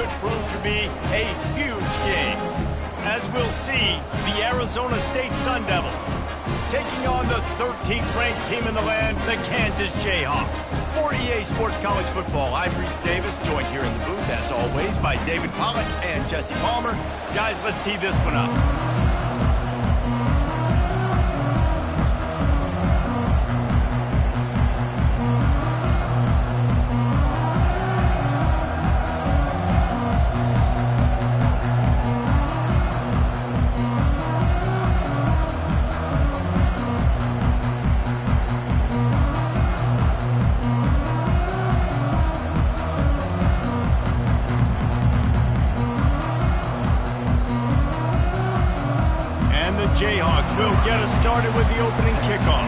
could prove to be a huge game. As we'll see, the Arizona State Sun Devils taking on the 13th ranked team in the land, the Kansas Jayhawks. For EA Sports College Football, I'm Reese Davis, joined here in the booth, as always, by David Pollack and Jesse Palmer. Guys, let's tee this one up. Jayhawks will get us started with the opening kickoff.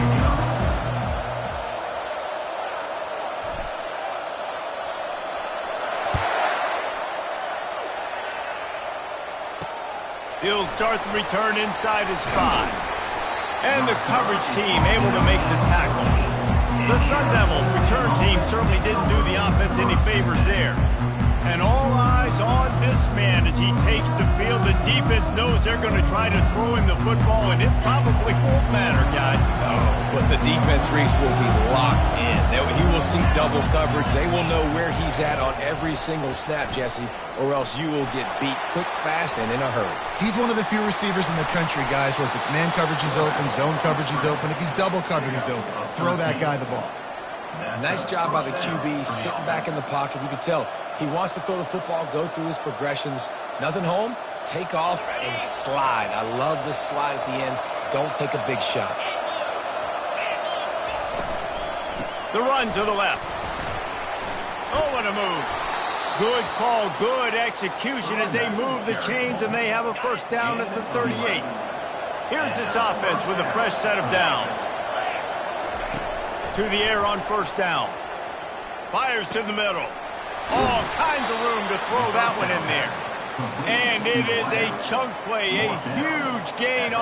He'll start the return inside his 5. And the coverage team able to make the tackle. The Sun Devils return team certainly didn't do the offense any favors there. And all eyes on this man as he takes the field. The defense knows they're going to try to throw him the football, and it probably won't matter, guys. No, but the defense, Reese, will be locked in. He will see double coverage. They will know where he's at on every single snap, Jesse, or else you will get beat quick, fast, and in a hurry. He's one of the few receivers in the country, guys, where if it's man coverage, he's open, zone coverage, he's open. If he's double covered, he's open. Throw that guy the ball. Nice job by the QB, sitting back in the pocket. You can tell he wants to throw the football, go through his progressions. Nothing home, take off, and slide. I love the slide at the end. Don't take a big shot. The run to the left. Oh, what a move. Good call, good execution as they move the chains, and they have a first down at the 38. Here's this offense with a fresh set of downs. To the air on first down. Fires to the middle. All kinds of room to throw that one in there. And it is a chunk play, a huge gain.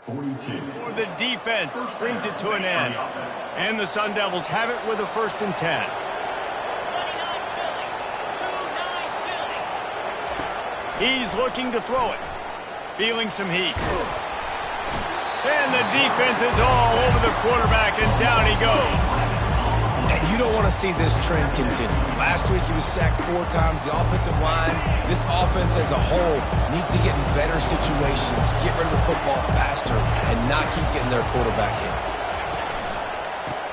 For the defense brings it to an end. And the Sun Devils have it with a 1st and 10. He's looking to throw it. Feeling some heat. And the defense is all over the quarterback, and down he goes. And you don't want to see this trend continue. Last week he was sacked 4 times. The offensive line, this offense as a whole, needs to get in better situations, get rid of the football faster, and not keep getting their quarterback hit.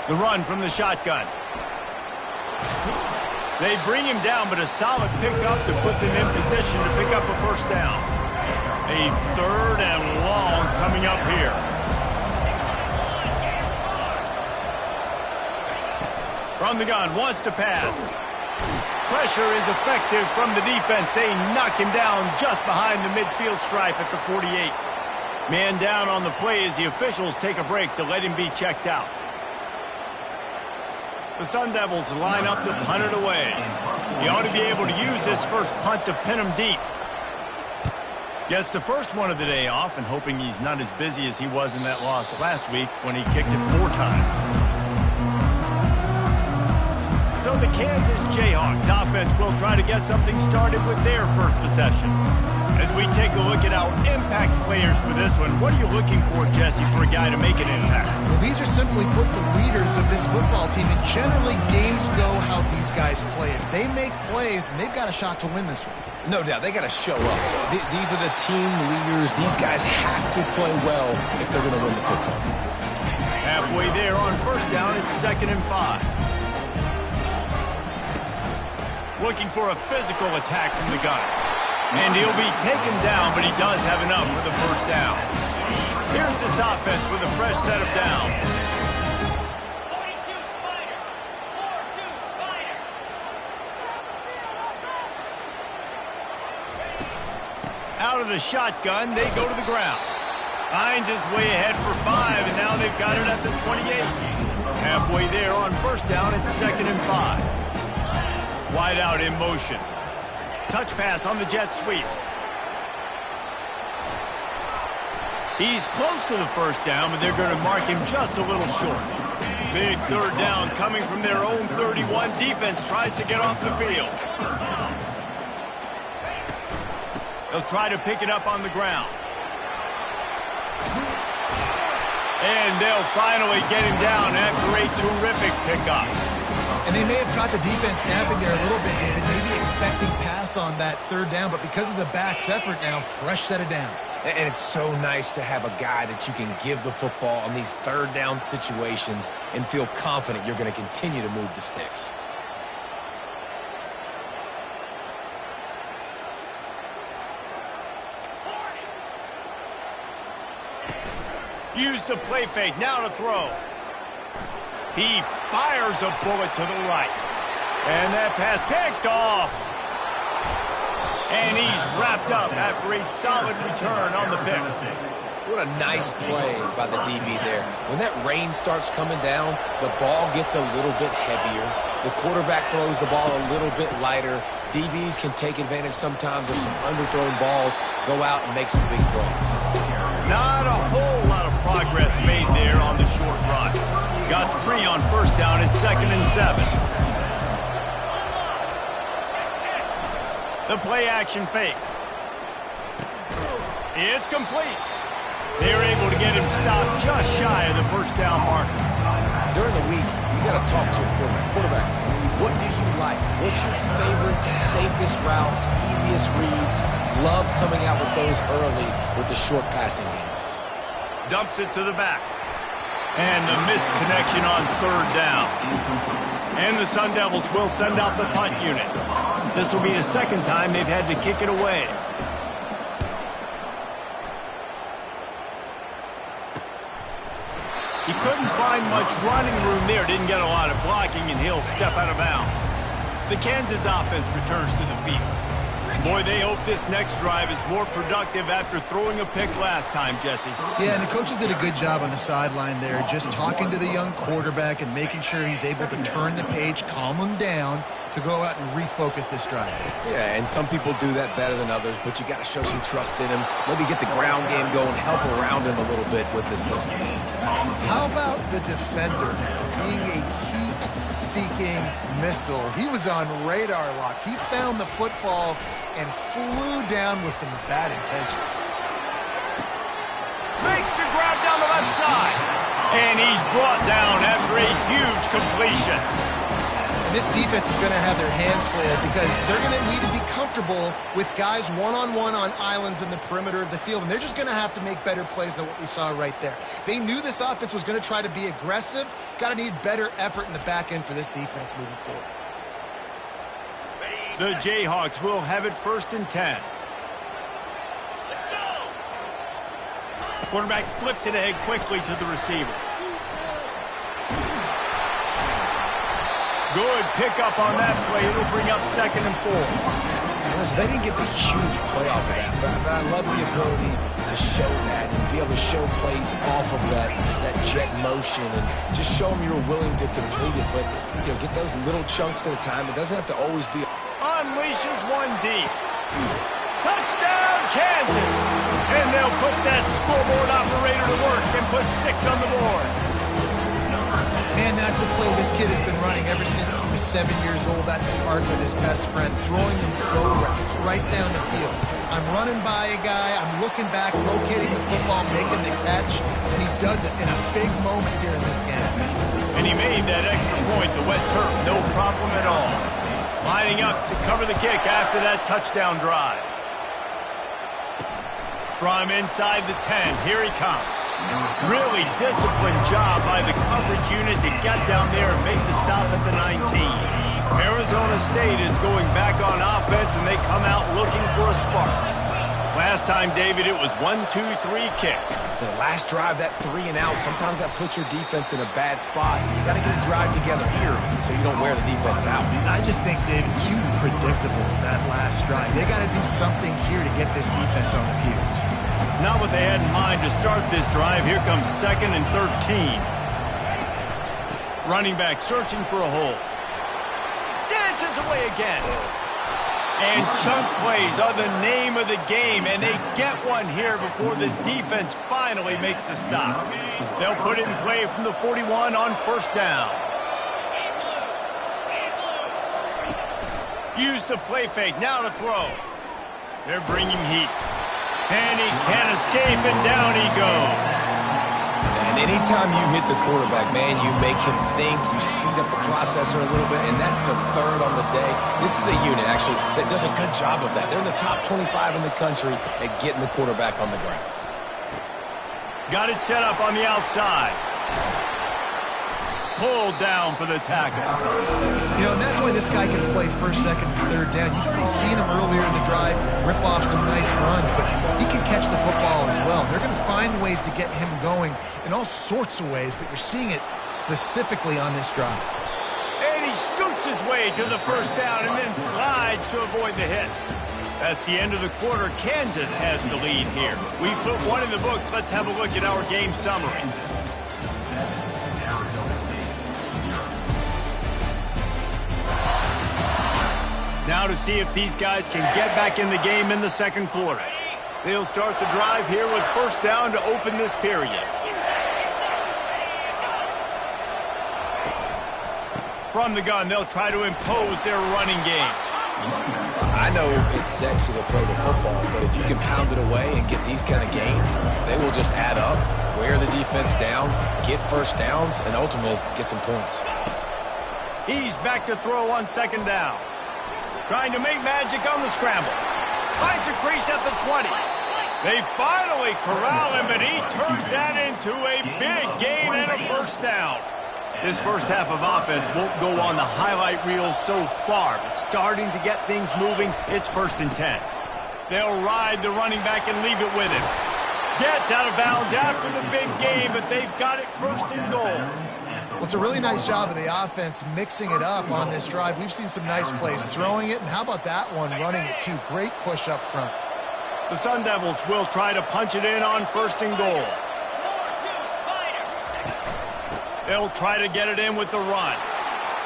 The run from the shotgun. They bring him down, but a solid pickup to put them in position to pick up a first down. A 3rd and long coming up here. From the gun, wants to pass. Pressure is effective from the defense. They knock him down just behind the midfield stripe at the 48. Man down on the play as the officials take a break to let him be checked out. The Sun Devils line up to punt it away. He ought to be able to use this first punt to pin him deep. Gets the first one of the day off, and hoping he's not as busy as he was in that loss last week when he kicked it 4 times. So the Kansas Jayhawks offense will try to get something started with their first possession. As we take a look at our impact players for this one, what are you looking for, Jesse, for a guy to make an impact? Well, these are simply put the leaders of this football team, and generally games go how these guys play. If they make plays, then they've got a shot to win this one. No doubt, they got to show up. These are the team leaders. These guys have to play well if they're going to win the football game. Halfway there on first down, it's 2nd and 5. Looking for a physical attack from the gun. And he'll be taken down, but he does have enough for the first down. Here's this offense with a fresh set of downs. 42 Spider. 42 Spider. out of the shotgun. They go to the ground. Hines is way ahead for 5, and now they've got it at the 28. Halfway there on first down, it's 2nd and 5. Wide out in motion. Touch pass on the jet sweep. He's close to the first down, but they're going to mark him just a little short. Big 3rd down coming from their own 31. Defense tries to get off the field. They'll try to pick it up on the ground. And they'll finally get him down after a terrific pickup. And they may have caught the defense snapping there a little bit, David, maybe expecting pass on that 3rd down, but because of the back's effort now, fresh set of downs. And it's so nice to have a guy that you can give the football on these 3rd down situations and feel confident you're going to continue to move the sticks. Use the play fake, now to throw. He fires a bullet to the right. And that pass picked off. And he's wrapped up after a solid return on the pick. What a nice play by the DB there. When that rain starts coming down, the ball gets a little bit heavier. The quarterback throws the ball a little bit lighter. DBs can take advantage sometimes of some underthrown balls, go out and make some big plays. Not a whole lot of progress made there on the short run. Got 3 on first down at 2nd and 7. The play-action fake. It's complete. They're able to get him stopped just shy of the first down marker. During the week, you got to talk to your quarterback. What do you like? What's your favorite, safest routes, easiest reads? Love coming out with those early with the short passing game. Dumps it to the back. And the missed connection on 3rd down. And the Sun Devils will send out the punt unit. This will be the 2nd time they've had to kick it away. He couldn't find much running room there. Didn't get a lot of blocking, and he'll step out of bounds. The Kansas offense returns to the field. Boy, they hope this next drive is more productive after throwing a pick last time, Jesse. Yeah, and the coaches did a good job on the sideline there, just talking to the young quarterback and making sure he's able to turn the page, calm him down, to go out and refocus this drive. Yeah, and some people do that better than others, but you got to show some trust in him. Maybe get the ground game going, help around him a little bit with this system. How about the defender being a heat-seeking missile? He was on radar lock. He found the football and flew down with some bad intentions. Makes the grab down the left side. And he's brought down after a huge completion. And this defense is going to have their hands full because they're going to need to be comfortable with guys one-on-one on islands in the perimeter of the field. And they're just going to have to make better plays than what we saw right there. They knew this offense was going to try to be aggressive. Got to need better effort in the back end for this defense moving forward. The Jayhawks will have it 1st and 10. Quarterback flips it ahead quickly to the receiver. Good pickup on that play. It'll bring up 2nd and 4. Listen, they didn't get the huge play off of that, but I love the ability to show that and be able to show plays off of that jet motion and just show them you're willing to complete it. But, you know, get those little chunks at a time. It doesn't have to always be. Unleashes one deep. Touchdown, Kansas! And they'll put that scoreboard operator to work and put 6 on the board. And that's a play this kid has been running ever since he was 7 years old at the park with his best friend, throwing them go routes right down the field. I'm running by a guy, I'm looking back, locating the football, making the catch, and he does it in a big moment here in this game. And he made that extra point, the wet turf, no problem at all. Lining up to cover the kick after that touchdown drive. From inside the 10, here he comes. Really disciplined job by the coverage unit to get down there and make the stop at the 19. Arizona State is going back on offense, and they come out looking for a spark. Last time, David, it was 1-2-3 kick. The last drive, that 3 and out, sometimes that puts your defense in a bad spot. And you got to get a drive together here so you don't wear the defense out. I just think, David, too predictable, that last drive. They got to do something here to get this defense on their heels. Not what they had in mind to start this drive. Here comes 2nd and 13. Running back searching for a hole. Dances away again. And chunk plays are the name of the game, and they get one here before the defense finally makes a stop. They'll put it in play from the 41 on 1st down. Use the play fake, now to throw. They're bringing heat. And he can't escape, and down he goes. And anytime you hit the quarterback, man, you make him think, you speed up the processor a little bit, and that's the 3rd on the day. This is a unit, actually, that does a good job of that. They're in the top 25 in the country at getting the quarterback on the ground. Got it set up on the outside. Pulled down for the tackle. You know, and that's why this guy can play 1st, 2nd, and 3rd down. You've already seen him earlier in the drive rip off some nice runs, but he can catch the football as well. They're going to find ways to get him going in all sorts of ways, but you're seeing it specifically on this drive. And he scoots his way to the 1st down and then slides to avoid the hit. That's the end of the quarter. Kansas has the lead here. We've put one in the books. Let's have a look at our game summary. Now to see if these guys can get back in the game in the 2nd quarter. They'll start the drive here with 1st down to open this period. From the gun, they'll try to impose their running game. I know it's sexy to throw the football, but if you can pound it away and get these kind of gains, they will just add up, wear the defense down, get 1st downs, and ultimately get some points. He's back to throw on 2nd down. Trying to make magic on the scramble. Finds a crease at the 20. They finally corral him, and he turns that into a big gain and a 1st down. This 1st half of offense won't go on the highlight reel so far, but starting to get things moving, it's 1st and 10. They'll ride the running back and leave it with him. Gets out of bounds after the big game, but they've got it 1st and goal. Well, it's a really nice job of the offense mixing it up on this drive. We've seen some nice plays throwing it, and how about that one running it too? Great push up front. The Sun Devils will try to punch it in on 1st and goal. They'll try to get it in with the run.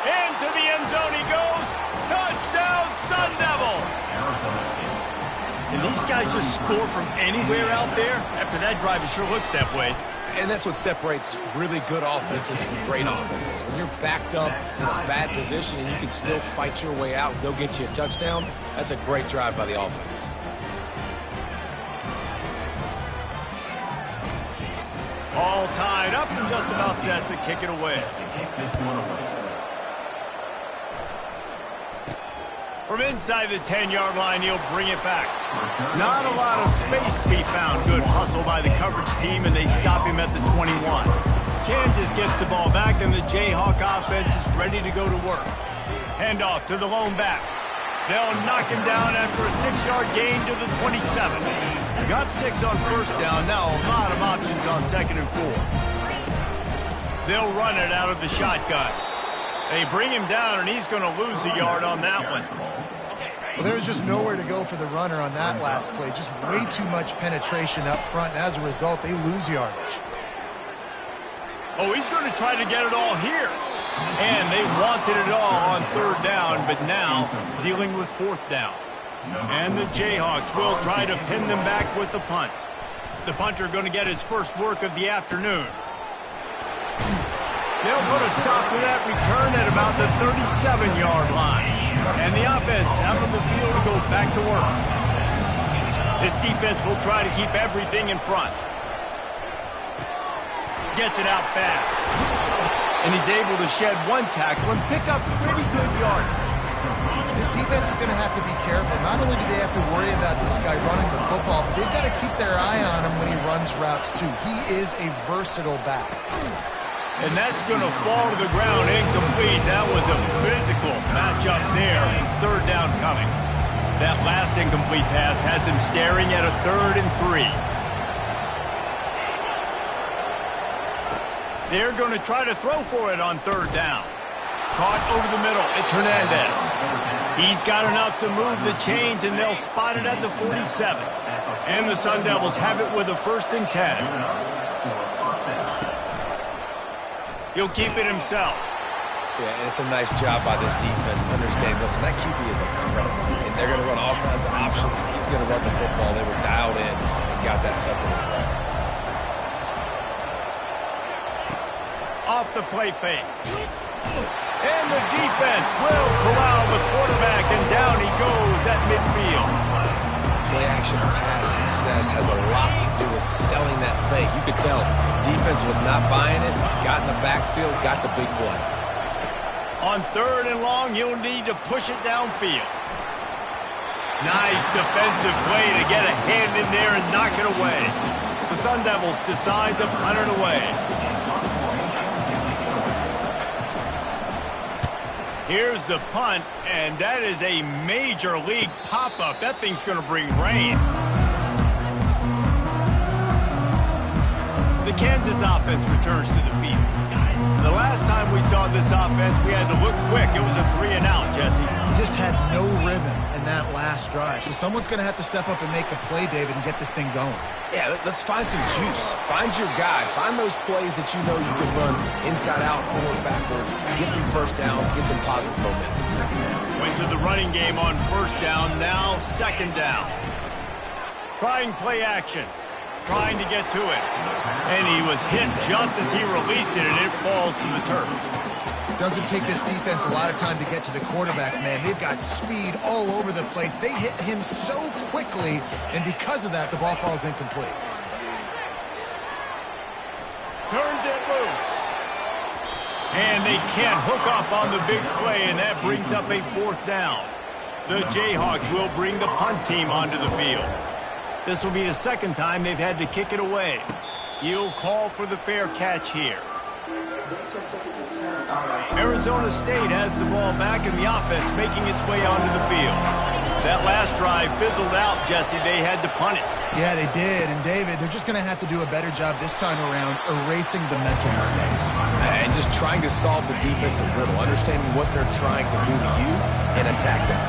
Into the end zone he goes. Touchdown, Sun Devils! And these guys just score from anywhere out there? After that drive, it sure looks that way. And that's what separates really good offenses from great offenses. When you're backed up in a bad position and you can still fight your way out and go get you a touchdown, that's a great drive by the offense. All tied up and just about set to kick it away. From inside the 10-yard line, he'll bring it back. Not a lot of space to be found. Good hustle by the coverage team, and they stop him at the 21. Kansas gets the ball back, and the Jayhawk offense is ready to go to work. Handoff to the lone back. They'll knock him down after a 6-yard gain to the 27. Got 6 on 1st down. Now a lot of options on 2nd and 4. They'll run it out of the shotgun. They bring him down, and he's going to lose a yard on that one. Well, there was just nowhere to go for the runner on that last play. Just way too much penetration up front, and as a result, they lose yardage. Oh, he's going to try to get it all here. And they wanted it all on 3rd down, but now dealing with 4th down. And the Jayhawks will try to pin them back with the punt. The punter going to get his first work of the afternoon. They'll put a stop to that return at about the 37-yard line. And the offense out on the field to go back to work. This defense will try to keep everything in front. Gets it out fast. And he's able to shed one tackle and pick up pretty good yardage. This defense is going to have to be careful. Not only do they have to worry about this guy running the football, but they've got to keep their eye on him when he runs routes too. He is a versatile back. And that's going to fall to the ground incomplete. That was a physical matchup there. 3rd down coming. That last incomplete pass has him staring at a 3rd and 3. They're going to try to throw for it on 3rd down. Caught over the middle. It's Hernandez. He's got enough to move the chains, and they'll spot it at the 47. And the Sun Devils have it with a 1st and 10. He'll keep it himself. Yeah, and it's a nice job by this defense understanding, listen, that QB is a threat, and they're going to run all kinds of options, and he's going to run the football. They were dialed in and got that sucker to the ball. Off the play fake. And the defense will corral the quarterback, and down he goes at midfield. Play-action pass success has a lot to do with selling that fake. You could tell defense was not buying it, got in the backfield, got the big play. On 3rd and long, he'll need to push it downfield. Nice defensive play to get a hand in there and knock it away. The Sun Devils decide to punt it away. Here's the punt, and that is a major league pop-up. That thing's going to bring rain. The Kansas offense returns to the field. The last time we saw this offense, we had to look quick. It was a 3-and-out, Jesse. He just had no rhythm in that last drive. So someone's going to have to step up and make a play, David, and get this thing going. Yeah, let's find some juice. Find your guy. Find those plays that you know you can run inside out, forward, backwards. Get some 1st downs. Get some positive momentum. Went to the running game on 1st down. Now 2nd down. Trying play action. Trying to get to it. And he was hit just as he released it, and it falls to the turf. Doesn't take this defense a lot of time to get to the quarterback, man. They've got speed all over the place. They hit him so quickly, and because of that, the ball falls incomplete. Turns it loose. And they can't hook up on the big play, and that brings up a 4th down. The Jayhawks will bring the punt team onto the field. This will be the 2nd time they've had to kick it away. He'll call for the fair catch here. Arizona State has the ball back, and the offense making its way onto the field. That last drive fizzled out, Jesse. They had to punt it. Yeah, they did. And, David, they're just going to have to do a better job this time around erasing the mental mistakes. And just trying to solve the defensive riddle, understanding what they're trying to do to you and attack them.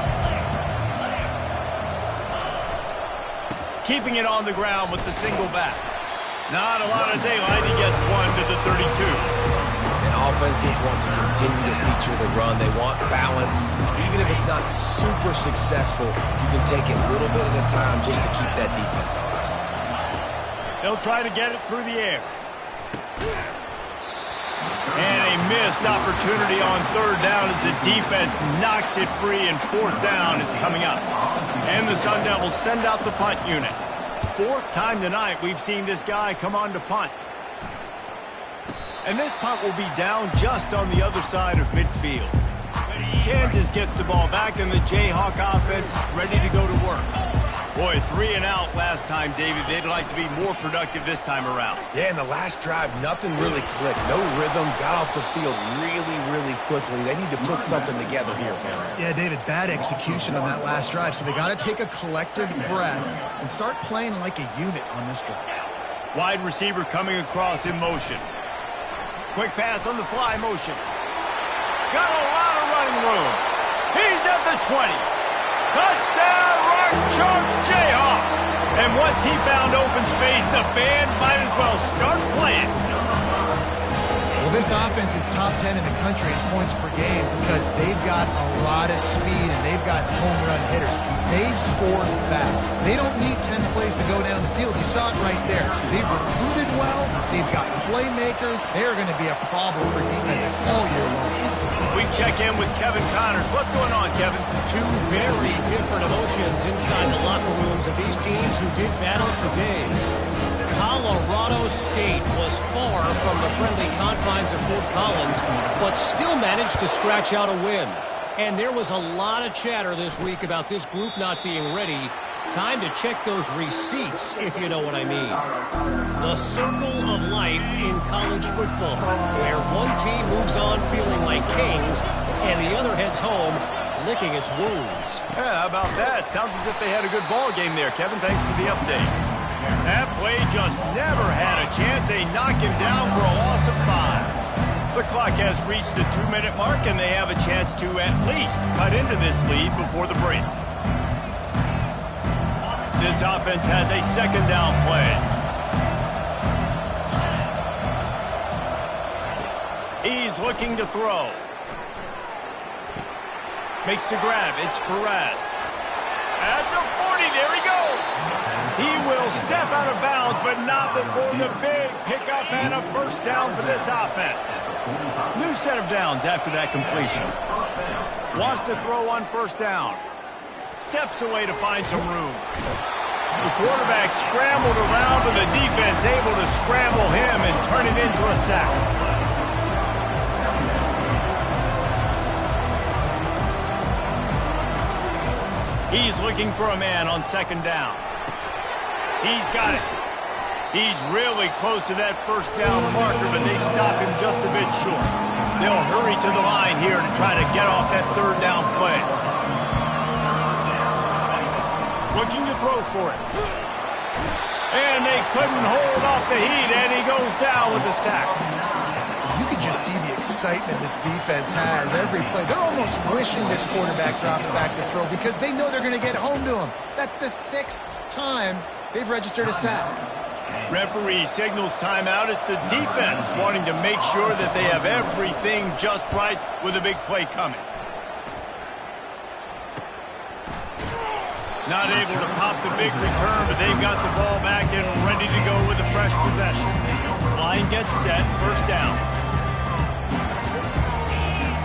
Keeping it on the ground with the single back. Not a lot of daylight. He gets 1 to the 32. And offenses want to continue to feature the run. They want balance. Even if it's not super successful, you can take it a little bit at a time just to keep that defense honest. They'll try to get it through the air. And a missed opportunity on 3rd down as the defense knocks it free, and 4th down is coming up. And the Sun Devils send out the punt unit. 4th time tonight we've seen this guy come on to punt. And this punt will be down just on the other side of midfield. Kansas gets the ball back, and the Jayhawk offense is ready to go to work. Boy, 3-and-out last time, David. They'd like to be more productive this time around. Yeah, in the last drive, nothing really clicked. No rhythm, got off the field really, really quickly. They need to put something together here, Cameron. Yeah, David, bad execution on that last drive. So they got to take a collective breath and start playing like a unit on this drive. Wide receiver coming across in motion. Quick pass on the fly motion. Got a lot of running room. He's at the 20. Touchdown, Rock Chalk Jayhawk. And once he found open space, the band might as well start playing. Well, this offense is top 10 in the country in points per game because they've got a lot of speed and they've got home run hitters. They score fast. They don't need 10 plays to go down the field. You saw it right there. They've recruited well. They've got playmakers. They're going to be a problem for defenses all year long. We check in with Kevin Connors. What's going on, Kevin? Two very different emotions inside the locker rooms of these teams who did battle today. Colorado State was far from the friendly confines of Fort Collins, but still managed to scratch out a win. And there was a lot of chatter this week about this group not being ready. Time to check those receipts, if you know what I mean. The circle of life in college football, where one team moves on feeling like kings and the other heads home licking its wounds. Yeah, how about that? Sounds as if they had a good ball game there, Kevin. Thanks for the update. That play just never had a chance. They knock him down for a loss of 5. The clock has reached the 2-minute mark, and they have a chance to at least cut into this lead before the break. This offense has a second down play. He's looking to throw. Makes the grab. It's Perez. At the 40, there he goes. He will step out of bounds, but not before the big pickup and a first down for this offense. New set of downs after that completion. Wants to throw on first down. Steps away to find some room. The quarterback scrambled around, but the defense able to scramble him and turn it into a sack. He's looking for a man on second down. He's got it. He's really close to that first down marker, but they stop him just a bit short. They'll hurry to the line here to try to get off that third down play. Looking to throw for it. And they couldn't hold off the heat, and he goes down with the sack. You can just see the excitement this defense has every play. They're almost wishing this quarterback drops back to throw because they know they're going to get home to him. That's the 6th time they've registered a sack. Referee signals timeout. It's the defense wanting to make sure that they have everything just right with a big play coming. Not able to pop the big return, but they've got the ball back and ready to go with a fresh possession. Line gets set, first down.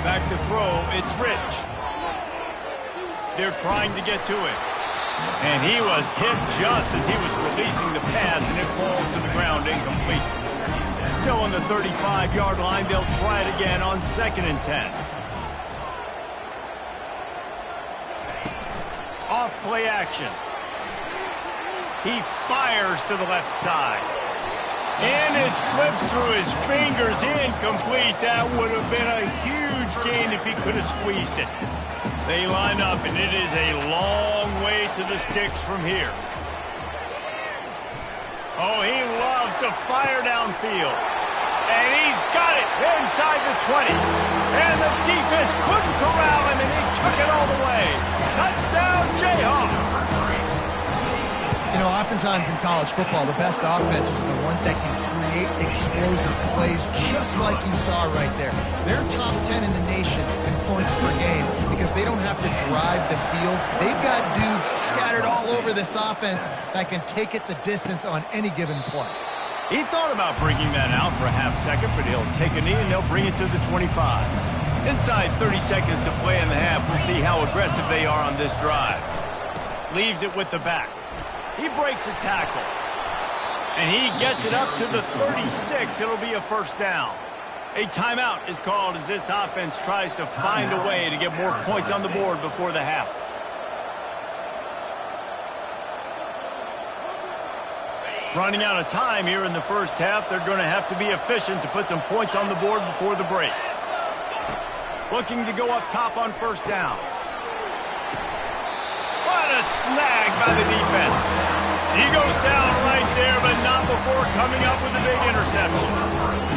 Back to throw, it's Rich. They're trying to get to it. And he was hit just as he was releasing the pass, and it falls to the ground incomplete. Still on the 35-yard line, they'll try it again on 2nd and 10. Off play action. He fires to the left side. And it slips through his fingers, incomplete. That would have been a huge gain if he could have squeezed it. They line up, and it is a long way to the sticks from here. Oh, he loves to fire downfield. And he's got it inside the 20. And the defense couldn't corral him, and he took it all the way. Touchdown, Jayhawks. You know, oftentimes in college football, the best offenses are the ones that can create explosive plays just like you saw right there. They're top 10 in the nation in points per game because they don't have to drive the field. They've got dudes scattered all over this offense that can take it the distance on any given play. He thought about bringing that out for a half second, but he'll take a knee and they'll bring it to the 25. Inside 30 seconds to play in the half. We'll see how aggressive they are on this drive. Leaves it with the back. He breaks a tackle. And he gets it up to the 36. It'll be a first down. A timeout is called as this offense tries to find a way to get more points on the board before the half. Running out of time here in the first half. They're going to have to be efficient to put some points on the board before the break. Looking to go up top on first down. What a snag by the defense. He goes down right there, but not before coming up with a big interception.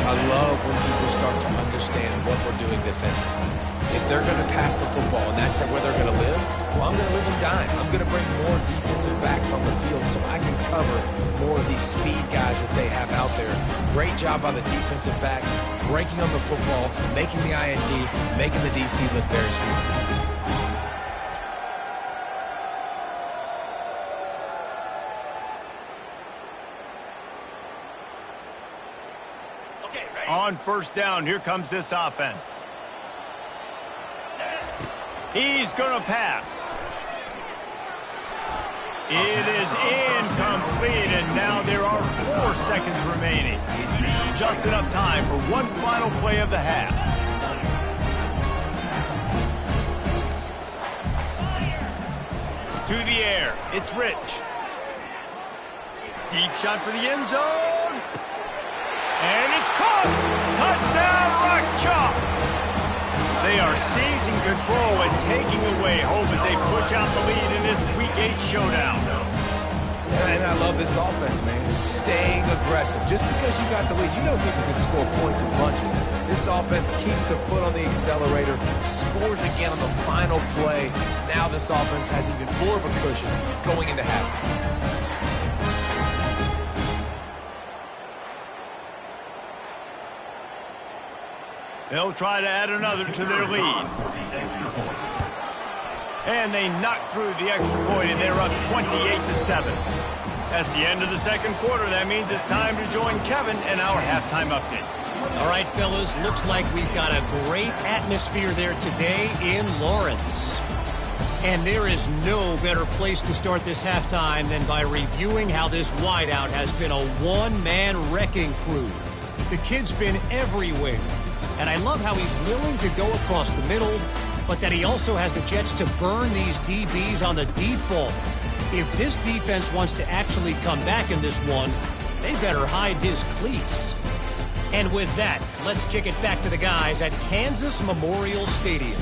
I love when people start to understand what we're doing defensively. If they're going to pass the football and that's where they're going to live, well, I'm going to live and dime. I'm going to bring more defensive backs on the field so I can cover more of these speed guys that they have out there. Great job by the defensive back, breaking on the football, making the INT, making the DC look very smart. On first down, here comes this offense. He's going to pass. It is incomplete, and now there are 4 seconds remaining. Just enough time for one final play of the half. To the air, it's Rich. Deep shot for the end zone. And it's caught! Touchdown, Rock Chalk! They are seizing control and taking away hope as they push out the lead in this Week 8 showdown. And I love this offense, man. Staying aggressive. Just because you got the lead, you know people can score points in bunches. This offense keeps the foot on the accelerator, scores again on the final play. Now this offense has even more of a cushion going into halftime. They'll try to add another to their lead. And they knock through the extra point, and they're up 28-7. That's the end of the second quarter. That means it's time to join Kevin and our halftime update. All right, fellas, looks like we've got a great atmosphere there today in Lawrence. And there is no better place to start this halftime than by reviewing how this wideout has been a one-man wrecking crew. The kid's been everywhere. And I love how he's willing to go across the middle, but that he also has the Jets to burn these DBs on the deep ball. If this defense wants to actually come back in this one, they better hide his cleats. And with that, let's kick it back to the guys at Kansas Memorial Stadium.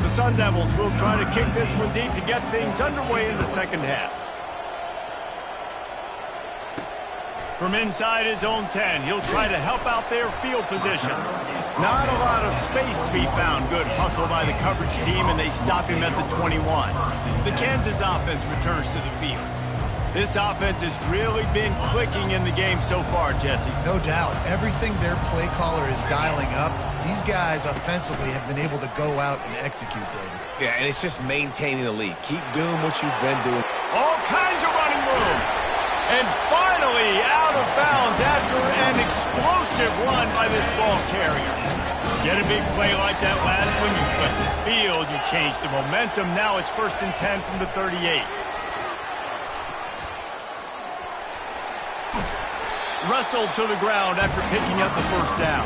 The Sun Devils will try to kick this one deep to get things underway in the second half. From inside his own 10, he'll try to help out their field position. Not a lot of space to be found. Good hustle by the coverage team, and they stop him at the 21. The Kansas offense returns to the field. This offense has really been clicking in the game so far, Jesse. No doubt. Everything their play caller is dialing up, these guys offensively have been able to go out and execute, David. Yeah, and it's just maintaining the lead. Keep doing what you've been doing. All kinds of running room. And finally out of bounds after an explosive run by this ball carrier. Get a big play like that last one, you flip the field, you change the momentum. Now it's 1st and 10 from the 38. Wrestled to the ground after picking up the first down.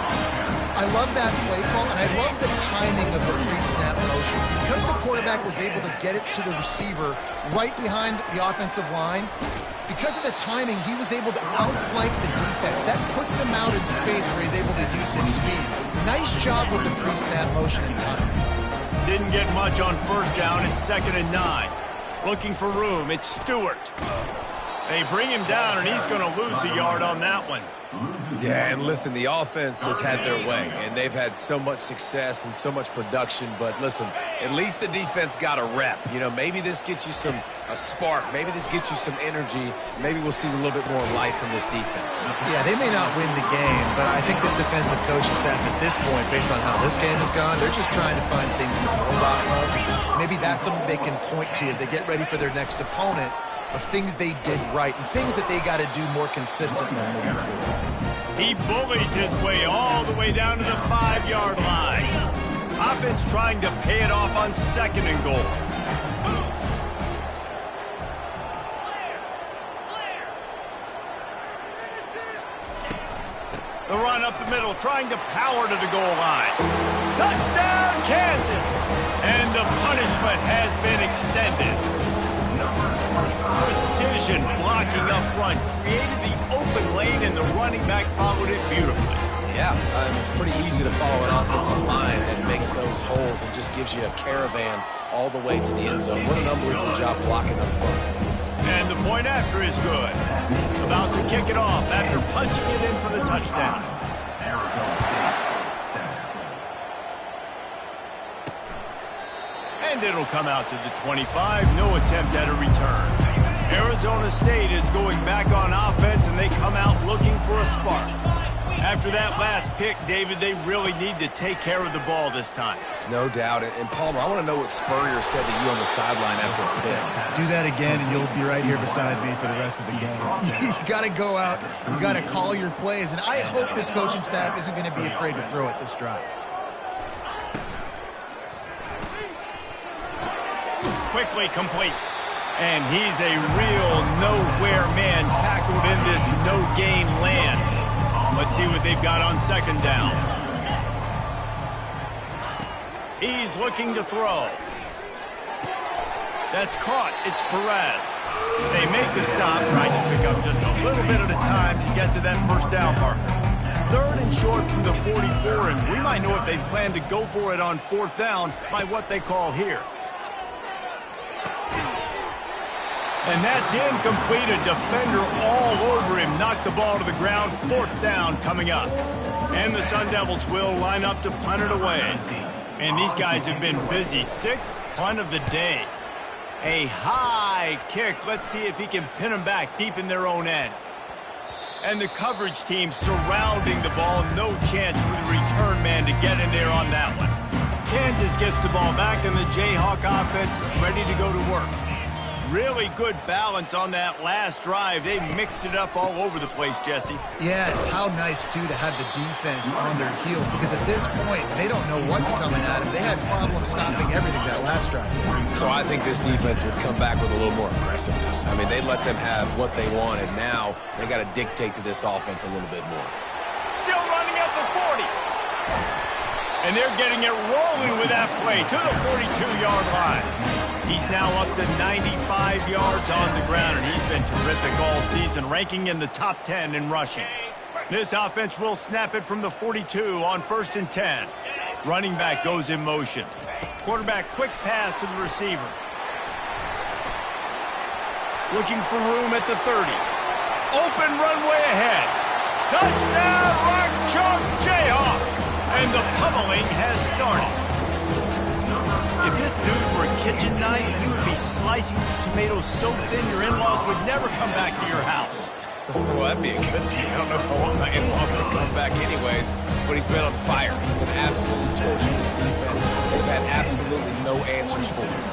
I love that play call, and I love the timing of the pre-snap motion. Because the quarterback was able to get it to the receiver right behind the offensive line, because of the timing, he was able to outflank the defense. That puts him out in space where he's able to use his speed. Nice job with the pre-snap motion and timing. Didn't get much on first down. It's 2nd and 9. Looking for room. It's Stewart. They bring him down, and he's going to lose a yard on that one. Yeah, and listen, the offense has had their way, and they've had so much success and so much production. But listen, at least the defense got a rep. You know, maybe this gets you a spark. Maybe this gets you some energy. Maybe we'll see a little bit more life from this defense. Yeah, they may not win the game, but I think this defensive coaching staff at this point, based on how this game has gone, they're just trying to find things to build off of. Maybe that's something they can point to as they get ready for their next opponent, of things they did right and things that they got to do more consistently moving forward. He bullies his way all the way down to the 5-yard line. Offense trying to pay it off on 2nd and goal. The run up the middle, trying to power to the goal line. Touchdown, Kansas! And the punishment has been extended. Precision blocking up front created the open lane, and the running back followed it beautifully. Yeah, it's pretty easy to follow an offensive line that makes those holes and just gives you a caravan all the way to the end zone. What an unbelievable job blocking up front. And the point after is good. About to kick it off after punching it in for the touchdown. And it'll come out to the 25. No attempt at a return. Arizona State is going back on offense, and they come out looking for a spark. After that last pick, David, they really need to take care of the ball this time. No doubt. And Palmer, I want to know what Spurrier said to you on the sideline after a pick. Do that again, and you'll be right here beside me for the rest of the game. You got to go out. You got to call your plays, and I hope this coaching staff isn't going to be afraid to throw it this drive. Quickly complete. And he's a real nowhere man tackled in this no-gain land. Let's see what they've got on 2nd down. He's looking to throw. That's caught. It's Perez. They make the stop, trying to pick up just a little bit at a time to get to that first down marker. 3rd and short from the 44, and we might know if they plan to go for it on 4th down by what they call here. And that's incomplete. A defender all over him. Knocked the ball to the ground. 4th down coming up. And the Sun Devils will line up to punt it away. And these guys have been busy. 6th punt of the day. A high kick. Let's see if he can pin them back deep in their own end. And the coverage team surrounding the ball. No chance for the return man to get in there on that one. Kansas gets the ball back, and the Jayhawk offense is ready to go to work. Really good balance on that last drive. They mixed it up all over the place, Jesse. Yeah, how nice, too, to have the defense on their heels, because at this point, they don't know what's coming at them. They had problems stopping everything that last drive. So I think this defense would come back with a little more aggressiveness. I mean, they let them have what they wanted. Now they got to dictate to this offense a little bit more. Still running at the 40. And they're getting it rolling with that play to the 42-yard line. He's now up to 95 yards on the ground, and he's been terrific all season, ranking in the top 10 in rushing. This offense will snap it from the 42 on 1st and 10. Running back goes in motion. Quarterback quick pass to the receiver. Looking for room at the 30. Open runway ahead. Touchdown, Rock Chalk Jayhawk! And the pummeling has started. If this dude were a kitchen knife, he would be slicing tomatoes so thin your in-laws would never come back to your house. Well, that'd be a good thing. I don't know if I want my in-laws to come back anyways, but he's been on fire. He's been absolutely torching his defense. They've had absolutely no answers for him.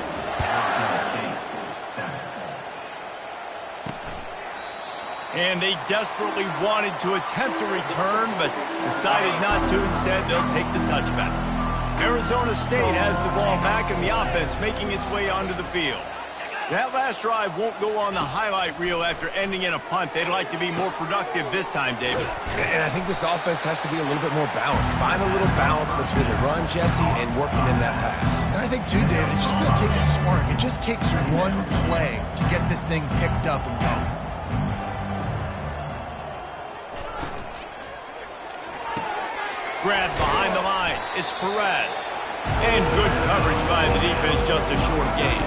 And they desperately wanted to attempt a return, but decided not to. Instead, they'll take the touchback. Arizona State has the ball back, and the offense making its way onto the field. That last drive won't go on the highlight reel after ending in a punt. They'd like to be more productive this time, David. And I think this offense has to be a little bit more balanced. Find a little balance between the run, Jesse, and working in that pass. And I think, too, David, it's just going to take a spark. It just takes one play to get this thing picked up and going. Grab behind the line. It's Perez. And good coverage by the defense, just a short gain.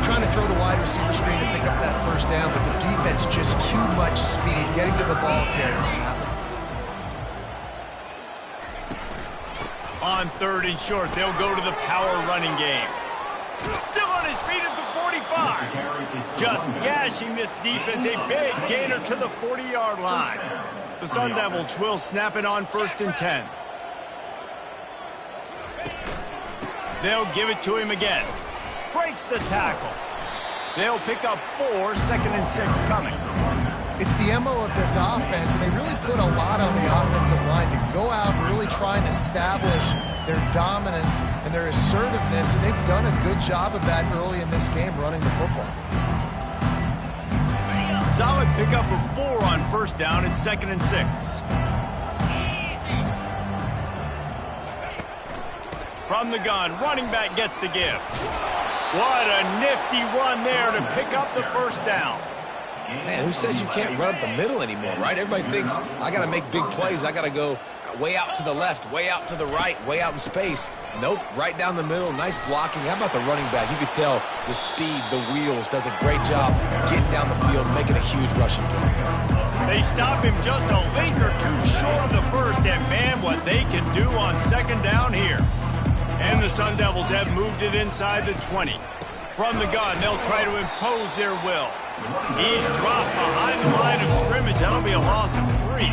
Trying to throw the wide receiver screen to pick up that 1st down, but the defense just too much speed getting to the ball carrier on that one. On 3rd and short, they'll go to the power running game. Still on his feet at the 45. Just gashing this defense. A big gainer to the 40-yard line. The Sun Devils will snap it on 1st and 10. They'll give it to him again. Breaks the tackle. They'll pick up 4, 2nd and 6 coming. It's the MO of this offense, and they really put a lot on the offensive line to go out and really try and establish their dominance and their assertiveness, and they've done a good job of that early in this game running the football. Solid pickup of 4 on 1st down and 2nd and 6. From the gun, running back gets to give. What a nifty run there to pick up the 1st down. Man, who says you can't run up the middle anymore, right? Everybody thinks, I got to make big plays. I got to go way out to the left, way out to the right, way out in space. Nope, right down the middle, nice blocking. How about the running back? You could tell the speed, the wheels, does a great job getting down the field, making a huge rushing play. They stop him just a link or two short of the 1st, and man, what they can do on 2nd down here. And the Sun Devils have moved it inside the 20. From the gun, they'll try to impose their will. He's dropped behind the line of scrimmage. That'll be a loss of 3.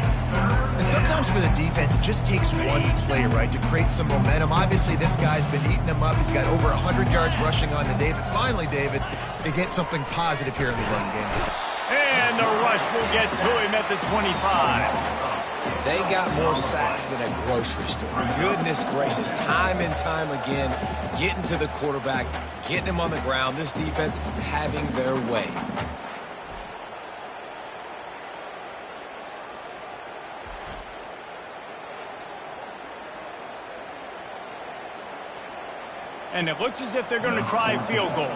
And sometimes for the defense, it just takes one play, right, to create some momentum. Obviously, this guy's been eating them up. He's got over 100 yards rushing on the day. But finally, David, they get something positive here in the run game. And the rush will get to him at the 25. They got more sacks than a grocery store. Goodness gracious, time and time again, getting to the quarterback, getting him on the ground. This defense having their way. And it looks as if they're going to try a field goal.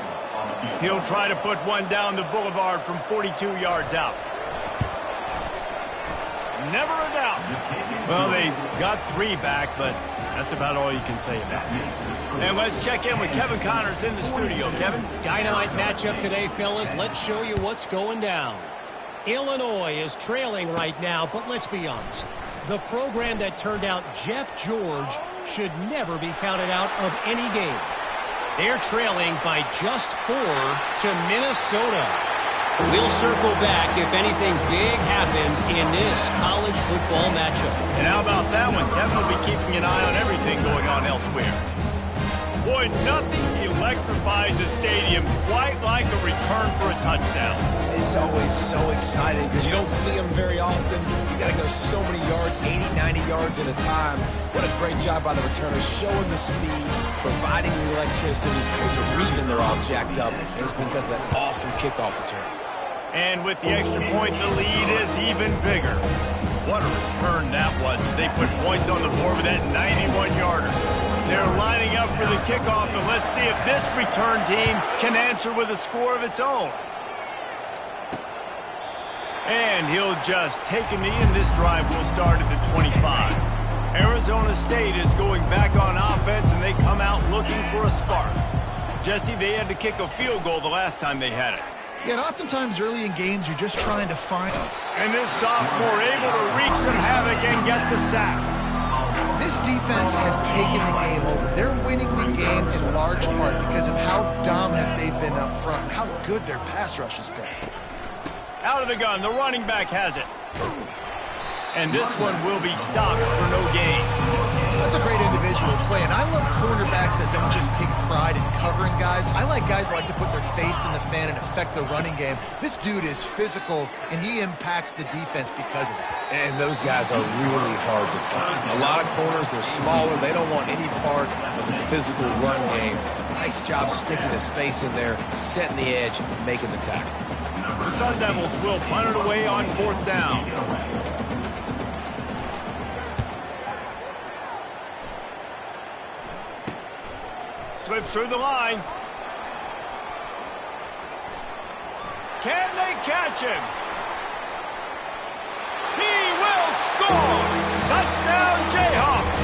He'll try to put one down the boulevard from 42 yards out. Never a doubt. Well, they got 3 back, but that's about all you can say about it. And let's check in with Kevin Connors in the studio. Kevin? Dynamite matchup today, fellas. Let's show you what's going down. Illinois is trailing right now, but let's be honest. The program that turned out Jeff George should never be counted out of any game. They're trailing by just 4 to Minnesota. We'll circle back if anything big happens in this college football matchup. And how about that one? Kevin will be keeping an eye on everything going on elsewhere. Boy, nothing electrifies a stadium quite like a return for a touchdown. It's always so exciting because you don't see them very often. You got to go so many yards, 80, 90 yards at a time. What a great job by the returners, showing the speed, providing the electricity. There's a reason they're all jacked up, and it's because of that awesome kickoff return. And with the extra point, the lead is even bigger. What a return that was as they put points on the board with that 91-yarder. They're lining up for the kickoff, and let's see if this return team can answer with a score of its own. And he'll just take a knee, and this drive will start at the 25. Arizona State is going back on offense, and they come out looking for a spark. Jesse, they had to kick a field goal the last time they had it. Yeah, and oftentimes early in games, you're just trying to find... And this sophomore able to wreak some havoc and get the sack. This defense has taken the game over. They're winning the game in large part because of how dominant they've been up front and how good their pass rush has been. Out of the gun, the running back has it. And this one will be stopped for no gain. That's a great individual play, and I love cornerbacks that don't just take pride in covering guys. I like guys that like to put their face in the fan and affect the running game. This dude is physical, and he impacts the defense because of it. And those guys are really hard to find. A lot of corners, they're smaller. They don't want any part of the physical run game. Nice job sticking his face in there, setting the edge, making the tackle. The Sun Devils will punt it away on 4th down. Slips through the line. Can they catch him? He will score! Touchdown, Jayhawks!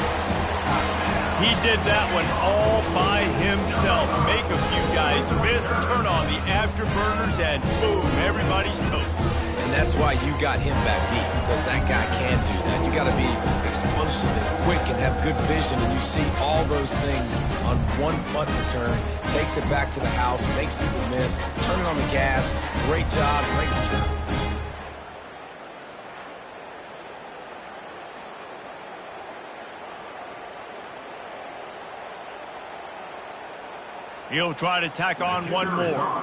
He did that one all by himself. Make a few guys miss, turn on the afterburners, and boom, everybody's toast. And that's why you got him back deep, because that guy can do that. You got to be explosive and quick and have good vision, and you see all those things on one punt return. Takes it back to the house, makes people miss, turning on the gas. Great job, great return. He'll try to tack on one more.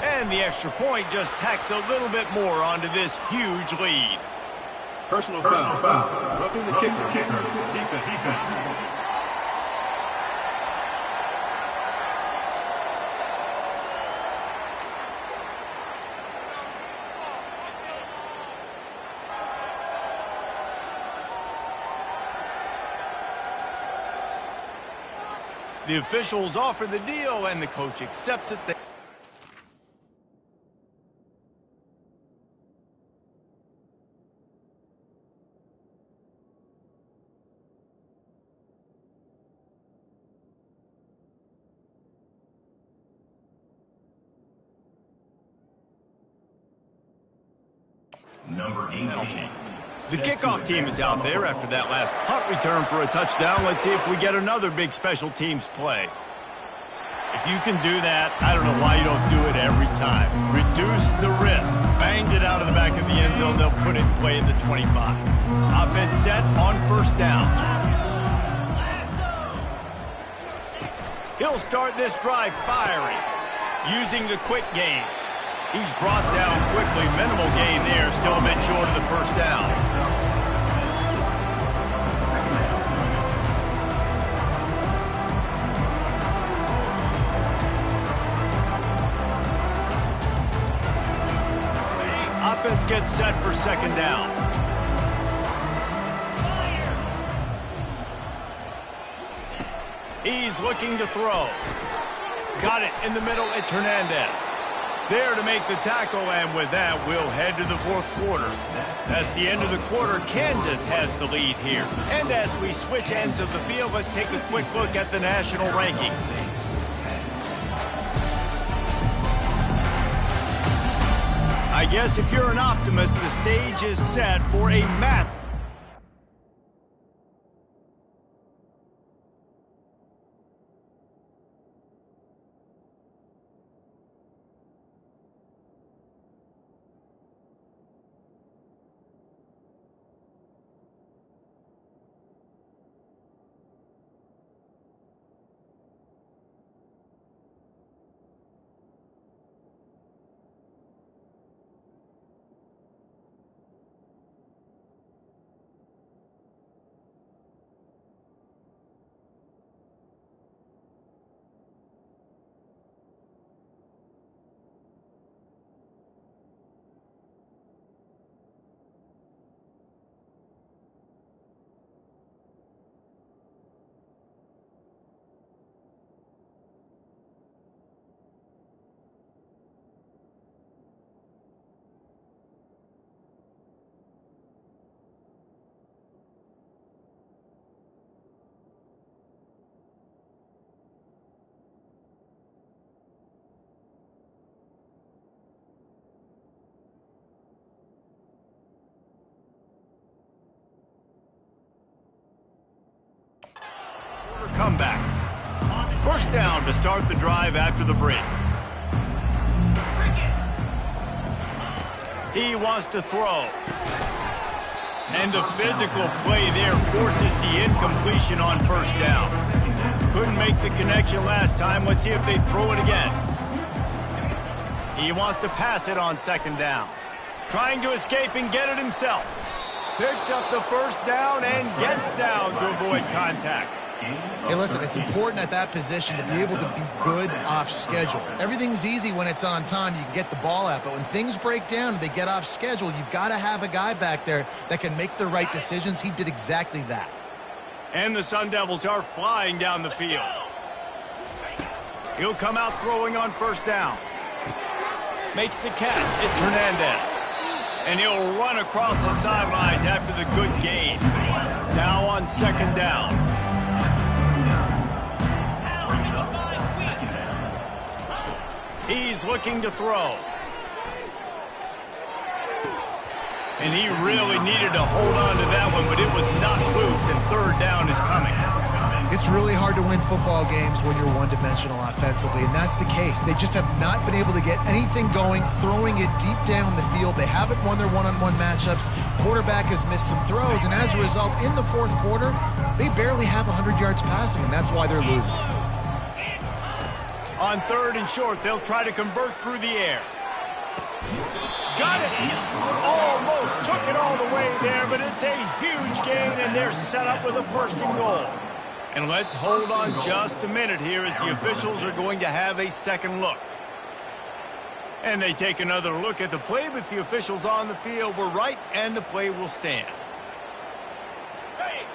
And the extra point just tacks a little bit more onto this huge lead. Personal foul. Roughing the kicker. Defense. The officials offer the deal, and the coach accepts it. Number 18. The kickoff team is out there after that last punt return for a touchdown. Let's see if we get another big special teams play. If you can do that, I don't know why you don't do it every time. Reduce the risk. Banged it out of the back of the end zone. They'll put it in play at the 25. Offense set on 1st down. He'll start this drive firing, using the quick game. He's brought down quickly. Minimal gain there. Still a bit short of the 1st down. Offense gets set for 2nd down. He's looking to throw. Got it in the middle. It's Hernandez. There to make the tackle, and with that, we'll head to the fourth quarter. That's the end of the quarter. Kansas has the lead here. And as we switch ends of the field, let's take a quick look at the national rankings. I guess if you're an optimist, the stage is set for a math. Comeback. First down to start the drive after the break. He wants to throw. And the physical play there forces the incompletion on first down. Couldn't make the connection last time. Let's see if they throw it again. He wants to pass it on second down. Trying to escape and get it himself. Picks up the first down and gets down to avoid contact. Hey, listen, it's important at that position to be able to be good off schedule. Everything's easy when it's on time. You can get the ball out. But when things break down and they get off schedule, you've got to have a guy back there that can make the right decisions. He did exactly that. And the Sun Devils are flying down the field. He'll come out throwing on first down. Makes the catch. It's Hernandez. And he'll run across the sidelines after the good gain. Now on second down. He's looking to throw. And he really needed to hold on to that one, but it was not loose, and third down is coming. It's really hard to win football games when you're one-dimensional offensively, and that's the case. They just have not been able to get anything going, throwing it deep down the field. They haven't won their one-on-one matchups. Quarterback has missed some throws, and as a result, in the fourth quarter, they barely have 100 yards passing, and that's why they're losing. On third and short, they'll try to convert through the air. Got it! Almost took it all the way there, but it's a huge gain, and they're set up with a first and goal. And let's hold on just a minute here as the officials are going to have a second look. And they take another look at the play, but the officials on the field were right, and the play will stand.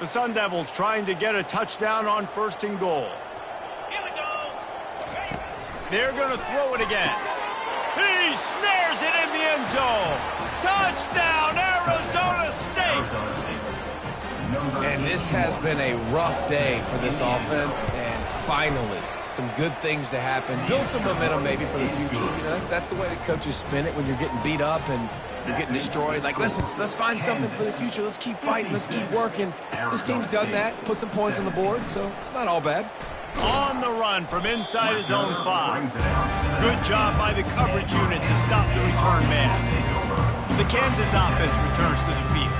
The Sun Devils trying to get a touchdown on first and goal. They're going to throw it again. He snares it in the end zone. Touchdown, Arizona State. And this has been a rough day for this offense, and finally, some good things to happen. Build some momentum maybe for the future. You know, that's the way the coaches spin it when you're getting beat up and you're getting destroyed. Like, listen, let's find something for the future. Let's keep fighting. Let's keep working. This team's done that, put some points on the board, so it's not all bad. On the run from inside his own 5. Good job by the coverage unit to stop the return man. The Kansas offense returns to the field.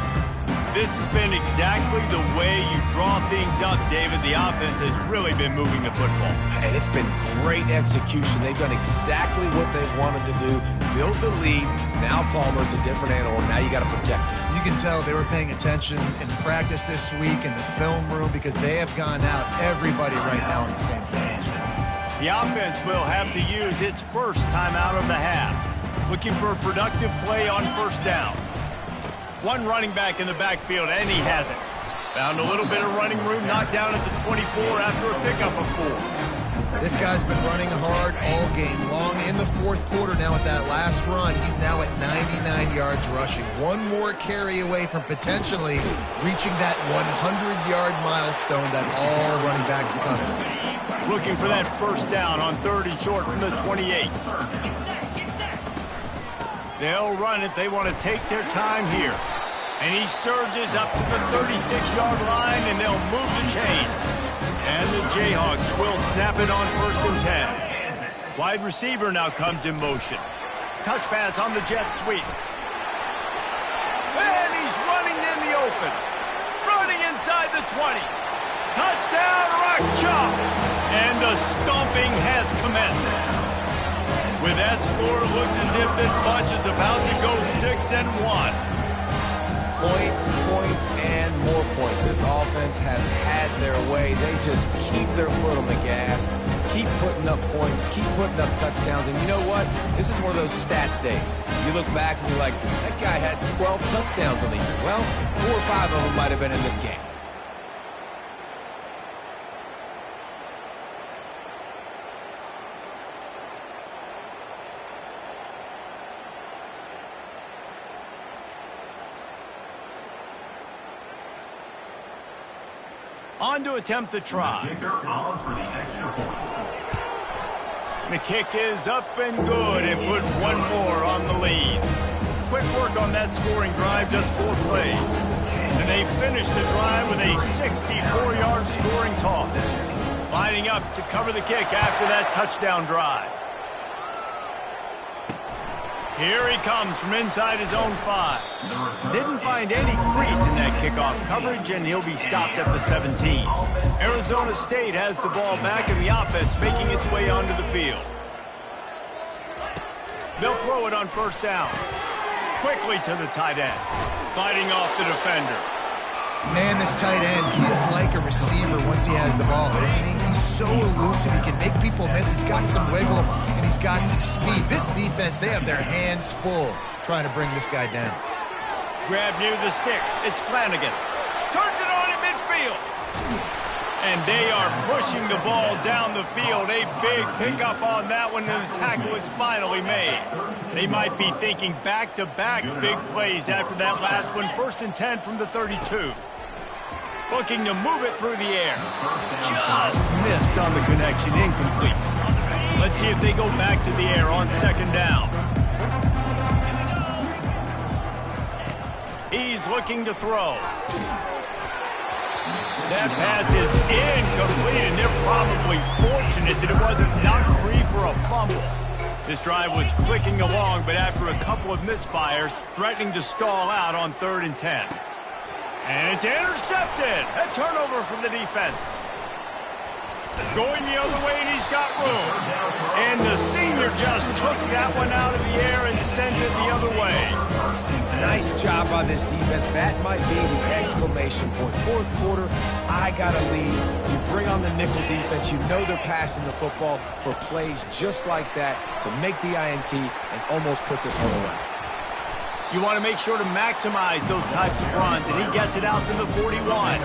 This has been exactly the way you draw things up, David. The offense has really been moving the football. And it's been great execution. They've done exactly what they wanted to do. Build the lead. Now Palmer's a different animal. Now you got to protect him. You can tell they were paying attention in practice this week in the film room because they have gone out, everybody right now on the same page. The offense will have to use its first time out of the half. Looking for a productive play on first down. One running back in the backfield, and he has it. Found a little bit of running room, knocked down at the 24 after a pickup of 4. This guy's been running hard all game long. In the fourth quarter now with that last run, he's now at 99 yards rushing. One more carry away from potentially reaching that 100-yard milestone that all running backs come. Looking for that first down on 3rd and short from the 28. They'll run it. They want to take their time here. And he surges up to the 36-yard line, and they'll move the chain. And the Jayhawks will snap it on 1st and 10. Wide receiver now comes in motion. Touch pass on the jet sweep. And he's running in the open. Running inside the 20. Touchdown, Rock Chalk! And the stomping has commenced. With that score, it looks as if this bunch is about to go 6-1. Points, and more points. This offense has had their way. They just keep their foot on the gas, keep putting up points, keep putting up touchdowns. And you know what? This is one of those stats days. You look back and you're like, that guy had 12 touchdowns on the year. Well, 4 or 5 of them might have been in this game. On to attempt the try. The kick is up and good. It puts one more on the lead. Quick work on that scoring drive, just 4 plays. And they finish the drive with a 64-yard scoring toss. Lining up to cover the kick after that touchdown drive. Here he comes from inside his own 5. Didn't find any crease in that kickoff coverage, and he'll be stopped at the 17. Arizona State has the ball back, and the offense making its way onto the field. They'll throw it on 1st down. Quickly to the tight end. Fighting off the defender. Man, this tight end, he is like a receiver once he has the ball, isn't he? He's so elusive. He can make people miss. He's got some wiggle, and he's got some speed. This defense, they have their hands full trying to bring this guy down. Grab near the sticks. It's Flanagan. Turns it on in midfield. And they are pushing the ball down the field. A big pickup on that one, and the tackle is finally made. They might be thinking back-to-back big plays after that last one. 1st and 10 from the 32. Looking to move it through the air. Just missed on the connection. Incomplete. Let's see if they go back to the air on 2nd down. He's looking to throw. That pass is incomplete, and they're probably fortunate that it wasn't knocked free for a fumble. This drive was clicking along, but after a couple of misfires, threatening to stall out on 3rd and 10. And it's intercepted. A turnover from the defense. Going the other way, and he's got room. And the senior just took that one out of the air and sent it the other way. Nice job on this defense. That might be the exclamation point. 4th quarter, I got a lead. You bring on the nickel defense. You know they're passing the football for plays just like that to make the INT and almost put this one away. You want to make sure to maximize those types of runs, and he gets it out to the 41.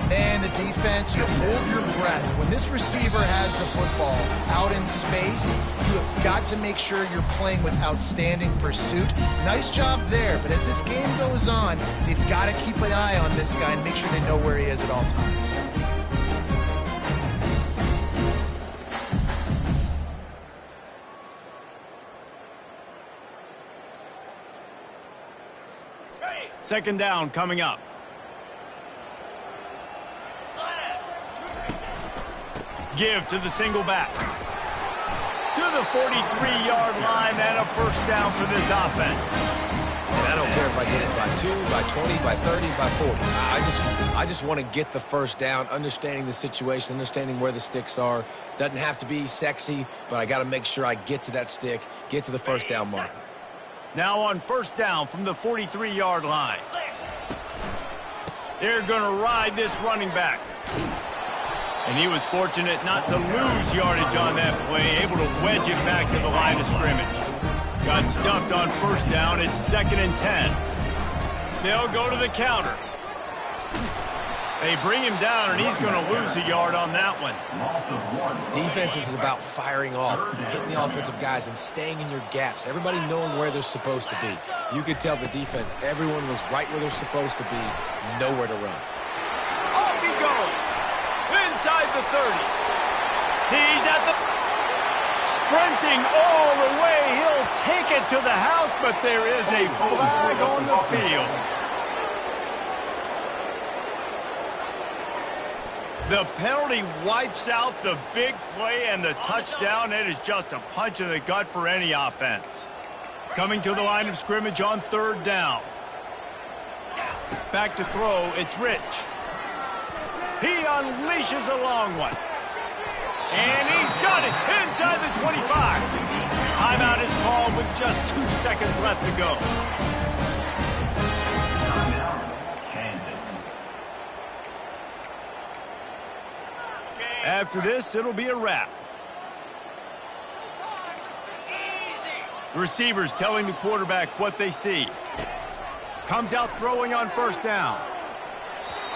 And the defense, you hold your breath. When this receiver has the football out in space, you have got to make sure you're playing with outstanding pursuit. Nice job there, but as this game goes on, they've got to keep an eye on this guy and make sure they know where he is at all times. Second down coming up. Give to the single back. To the 43-yard line, and a 1st down for this offense. And I don't care if I get it by 2, by 20, by 30, by 40. I just want to get the 1st down, understanding the situation, understanding where the sticks are. Doesn't have to be sexy, but I got to make sure I get to that stick, get to the 1st down marker. Now on 1st down from the 43-yard line. They're going to ride this running back. And he was fortunate not to lose yardage on that play, able to wedge it back to the line of scrimmage. Got stuffed on 1st down. It's 2nd and 10. They'll go to the counter. They bring him down, and he's going to lose a yard on that one. Defense is about firing off, hitting the offensive guys, and staying in your gaps. Everybody knowing where they're supposed to be. You could tell the defense, everyone was right where they're supposed to be, nowhere to run. Off he goes. Inside the 30. He's at the... Sprinting all the way. He'll take it to the house, but there is a flag on the field. The penalty wipes out the big play and the touchdown. It is just a punch in the gut for any offense. Coming to the line of scrimmage on 3rd down. Back to throw, it's Rich. He unleashes a long one. And he's got it inside the 25. Timeout is called with just 2 seconds left to go. After this, it'll be a wrap. The receivers telling the quarterback what they see. Comes out throwing on 1st down.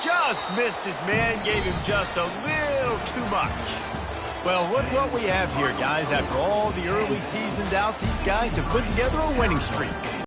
Just missed his man, gave him just a little too much. Well, look what we have here, guys. After all the early season doubts, these guys have put together a winning streak.